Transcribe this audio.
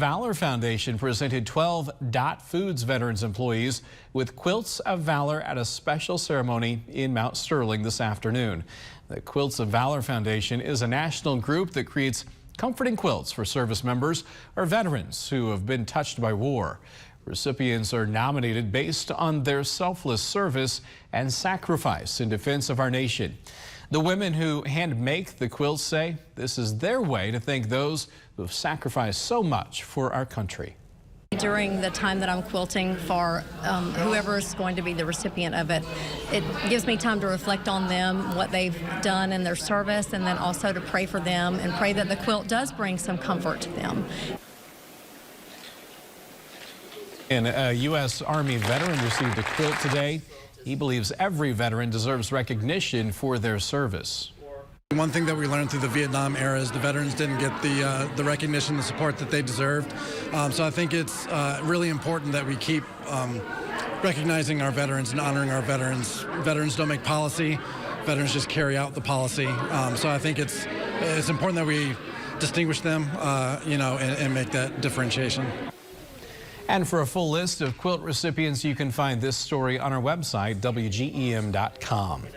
Valor Foundation presented 12 Dot Foods veterans employees with Quilts of Valor at a special ceremony in Mount Sterling this afternoon. The Quilts of Valor Foundation is a national group that creates comforting quilts for service members or veterans who have been touched by war. Recipients are nominated based on their selfless service and sacrifice in defense of our nation. The women who hand make the quilts say this is their way to thank those who have sacrificed so much for our country. During the time that I'm quilting for whoever is going to be the recipient of it, it gives me time to reflect on them, what they've done in their service, and then also to pray for them and pray that the quilt does bring some comfort to them. And a U.S. Army veteran received a quilt today. He believes every veteran deserves recognition for their service. One thing that we learned through the Vietnam era is the veterans didn't get the recognition, the support that they deserved. So I think it's really important that we keep recognizing our veterans and honoring our veterans. Veterans don't make policy. Veterans just carry out the policy. So I think it's important that we distinguish them, and make that differentiation. And for a full list of quilt recipients, you can find this story on our website, WGEM.com.